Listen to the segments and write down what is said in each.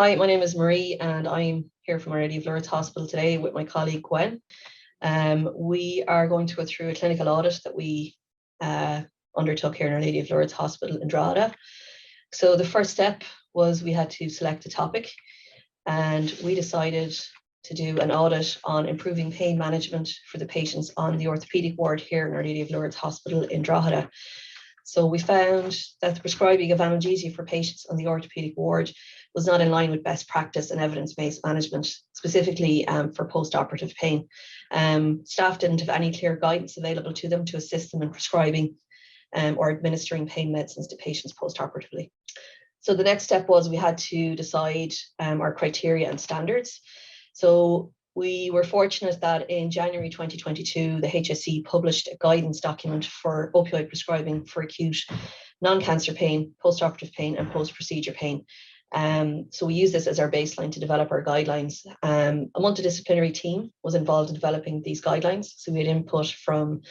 Hi, my name is Marie and I'm here from Our Lady of Lourdes Hospital today with my colleague Gwen. We are going to go through a clinical audit that we undertook here in Our Lady of Lourdes Hospital in Drogheda. So the first step was we had to select a topic, and we decided to do an audit on improving pain management for the patients on the orthopaedic ward here in Our Lady of Lourdes Hospital in Drogheda. So we found that the prescribing of analgesia for patients on the orthopaedic ward was not in line with best practice and evidence-based management, specifically for post-operative pain. Staff didn't have any clear guidance available to them to assist them in prescribing or administering pain medicines to patients post-operatively. So the next step was we had to decide our criteria and standards. So we were fortunate that in January 2022, the HSE published a guidance document for opioid prescribing for acute non-cancer pain, post-operative pain and post-procedure pain. So we use this as our baseline to develop our guidelines. A multidisciplinary team was involved in developing these guidelines. So we had input from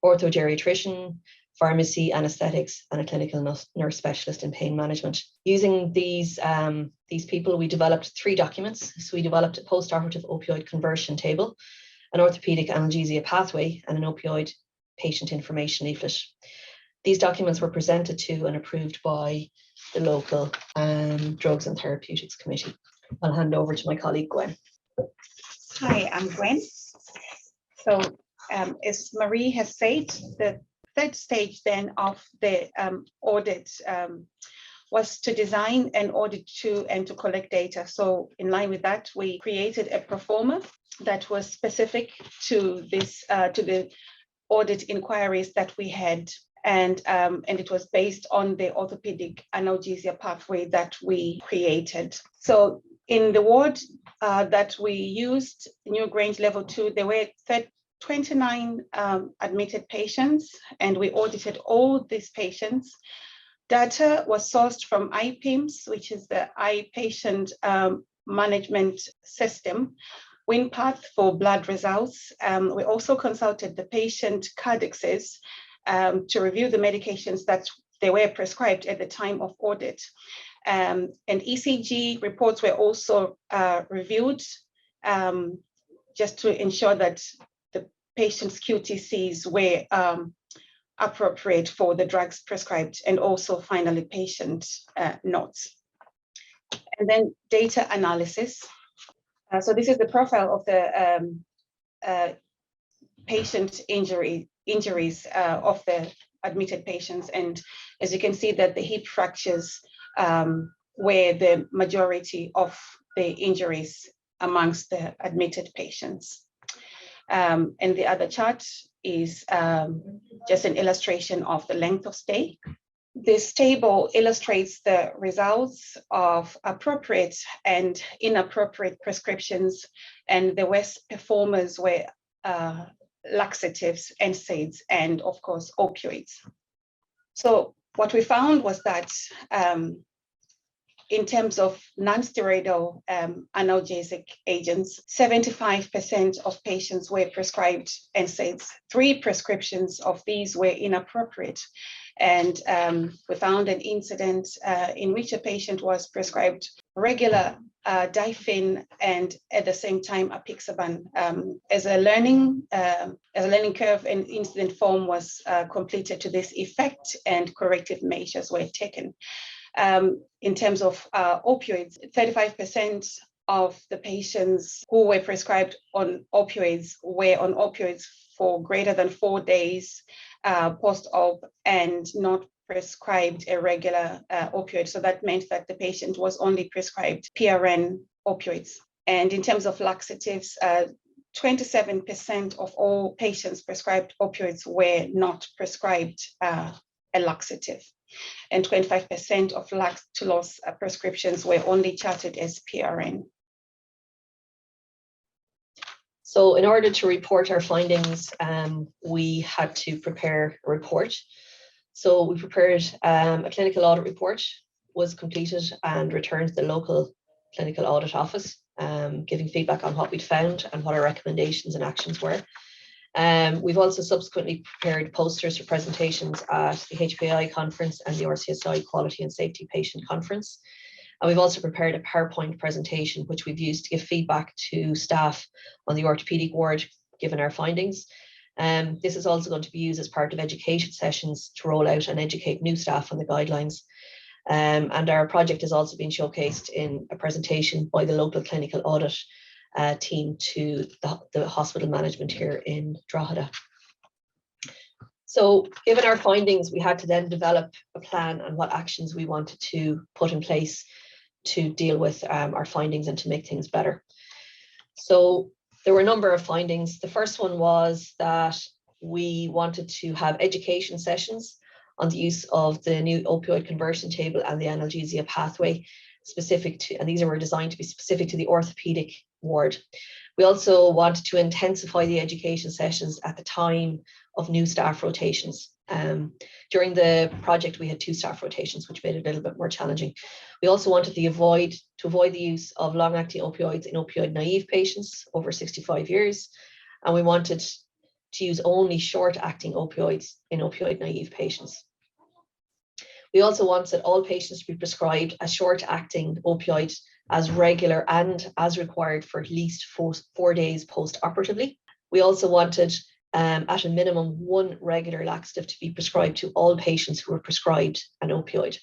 orthogeriatrician, pharmacy, anaesthetics, and a clinical nurse specialist in pain management. Using these people, we developed 3 documents. So we developed a post-operative opioid conversion table, an orthopedic analgesia pathway, and an opioid patient information leaflet. These documents were presented to and approved by the local Drugs and Therapeutics Committee. I'll hand over to my colleague Gwen. Hi, I'm Gwen. So as Marie has said, the third stage then of the audit was to design an audit to and to collect data. So in line with that, we created a pro forma that was specific to this to the audit inquiries that we had, and it was based on the orthopedic analgesia pathway that we created. So in the ward that we used, New Grange Level 2, there were 29 admitted patients, and we audited all these patients. Data was sourced from IPIMS, which is the Eye Patient Management System, WinPath for blood results. We also consulted the patient codexes to review the medications that they were prescribed at the time of audit. And ECG reports were also reviewed just to ensure that the patient's QTCs were appropriate for the drugs prescribed, and also finally patient notes. And then data analysis. So this is the profile of the patient injuries of the admitted patients. And as you can see that the hip fractures were the majority of the injuries amongst the admitted patients. And the other chart is just an illustration of the length of stay. This table illustrates the results of appropriate and inappropriate prescriptions, and the worst performers were laxatives, NSAIDs, and of course opioids. So what we found was that in terms of non-steroidal analgesic agents, 75% of patients were prescribed NSAIDs. 3 prescriptions of these were inappropriate. And we found an incident in which a patient was prescribed regular diphene and at the same time apixaban. As a learning curve, an incident form was completed to this effect, and corrective measures were taken. In terms of opioids, 35% of the patients who were prescribed on opioids were on opioids for greater than 4 days post-op and not prescribed a regular opioid. So that meant that the patient was only prescribed PRN opioids. And in terms of laxatives, 27% of all patients prescribed opioids were not prescribed a laxative. And 25% of lactulose prescriptions were only charted as PRN. So in order to report our findings, we had to prepare a report. So we prepared a clinical audit report, was completed and returned to the local clinical audit office, giving feedback on what we'd found and what our recommendations and actions were. We've also subsequently prepared posters for presentations at the HPI conference and the RCSI Quality and Safety Patient Conference. And we've also prepared a PowerPoint presentation, which we've used to give feedback to staff on the orthopaedic ward, given our findings. This is also going to be used as part of education sessions to roll out and educate new staff on the guidelines. And our project has also been showcased in a presentation by the local clinical audit team to the hospital management here in Drogheda. So given our findings, we had to then develop a plan and what actions we wanted to put in place to deal with our findings and to make things better. So there were a number of findings. The first one was that we wanted to have education sessions on the use of the new opioid conversion table and the analgesia pathway, specific to, and these were designed to be specific to the orthopedic ward. We also wanted to intensify the education sessions at the time of new staff rotations. During the project, we had 2 staff rotations, which made it a little bit more challenging. We also wanted to avoid the use of long-acting opioids in opioid-naive patients over 65 years, and we wanted to use only short-acting opioids in opioid-naive patients. We also wanted all patients to be prescribed a short-acting opioid as regular and as required for at least 4 days post-operatively. We also wanted at a minimum 1 regular laxative to be prescribed to all patients who were prescribed an opioid.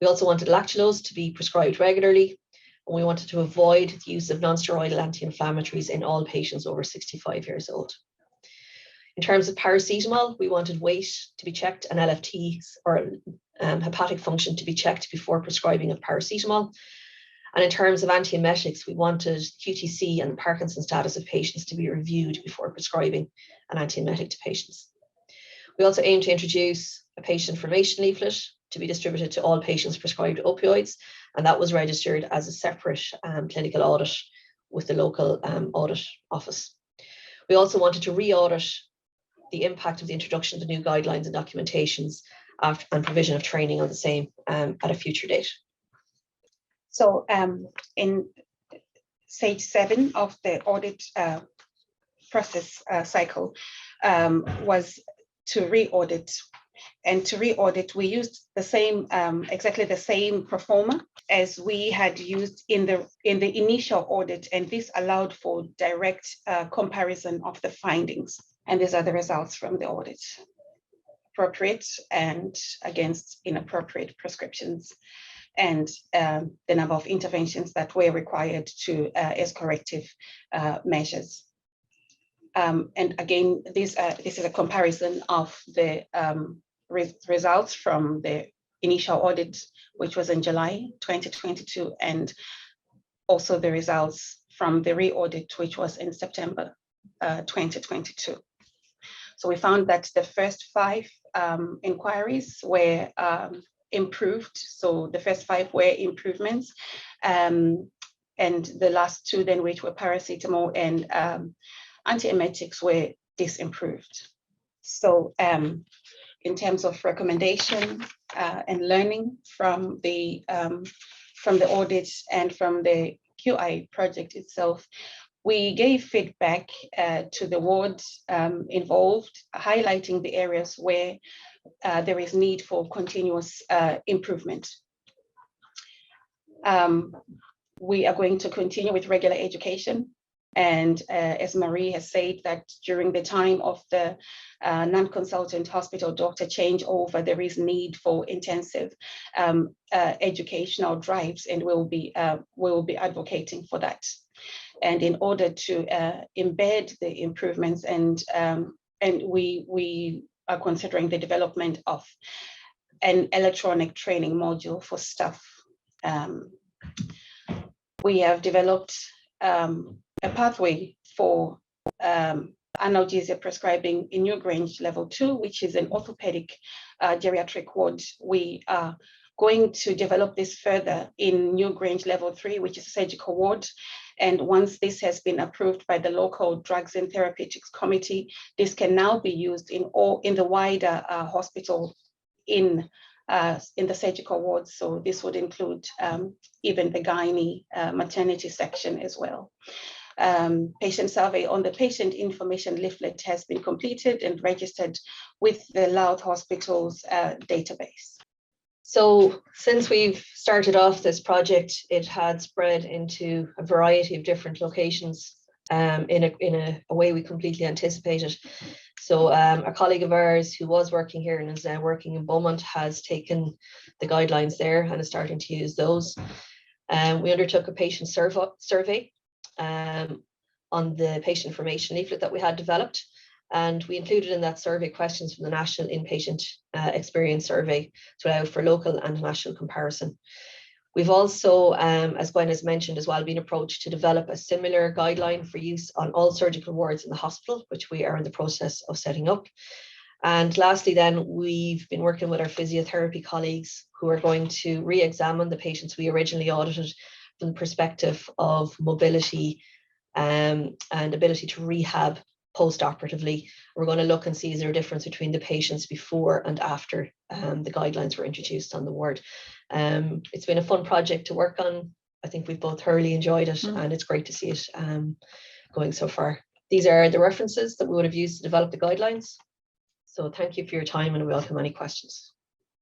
We also wanted lactulose to be prescribed regularly, and we wanted to avoid the use of non-steroidal anti-inflammatories in all patients over 65 years old. In terms of paracetamol, we wanted weight to be checked and LFTs, or hepatic function, to be checked before prescribing of paracetamol. And in terms of antiemetics, we wanted QTC and the Parkinson status of patients to be reviewed before prescribing an antiemetic to patients. We also aim to introduce a patient information leaflet to be distributed to all patients prescribed opioids, and that was registered as a separate clinical audit with the local audit office. We also wanted to re-audit the impact of the introduction of the new guidelines and documentations and provision of training on the same at a future date. So in stage 7 of the audit process cycle was to re-audit. And to re-audit, we used the same, exactly the same performer as we had used in the initial audit, and this allowed for direct comparison of the findings. And these are the results from the audit: appropriate and against inappropriate prescriptions, and the number of interventions that were required to as corrective measures. And again, this is a comparison of the results from the initial audit, which was in July 2022, and also the results from the re-audit, which was in September 2022. So we found that the first 5 inquiries were improved. So the first 5 were improvements, and the last 2 then, which were paracetamol and antiemetics, were disimproved. So in terms of recommendation and learning from the audit and from the QI project itself, we gave feedback to the wards involved, highlighting the areas where there is need for continuous improvement. We are going to continue with regular education. And as Marie has said, that during the time of the non-consultant hospital doctor changeover, there is need for intensive educational drives, and we'll be advocating for that. And in order to embed the improvements, and we are considering the development of an electronic training module for staff. We have developed a pathway for analgesia prescribing in Newgrange Level 2, which is an orthopedic geriatric ward. We are going to develop this further in Newgrange Level 3, which is a surgical ward. And once this has been approved by the local Drugs and Therapeutics Committee, this can now be used in the wider hospital in the surgical ward. So this would include even the gynae maternity section as well. Patient survey on the patient information leaflet has been completed and registered with the Louth Hospital's database. So since we've started off this project, it had spread into a variety of different locations in a way we completely anticipated. So a colleague of ours who was working here and is now working in Beaumont has taken the guidelines there and is starting to use those. We undertook a patient survey on the patient information leaflet that we had developed. And we included in that survey questions from the National Inpatient Experience Survey to allow for local and national comparison. We've also, as Gwen has mentioned as well, been approached to develop a similar guideline for use on all surgical wards in the hospital, which we are in the process of setting up. And lastly, then, we've been working with our physiotherapy colleagues who are going to re-examine the patients we originally audited from the perspective of mobility and ability to rehab post-operatively. We're going to look and see is there a difference between the patients before and after the guidelines were introduced on the ward. It's been a fun project to work on. I think we've both thoroughly enjoyed it, and it's great to see it going so far. These are the references that we would have used to develop the guidelines. So thank you for your time, and we welcome any questions.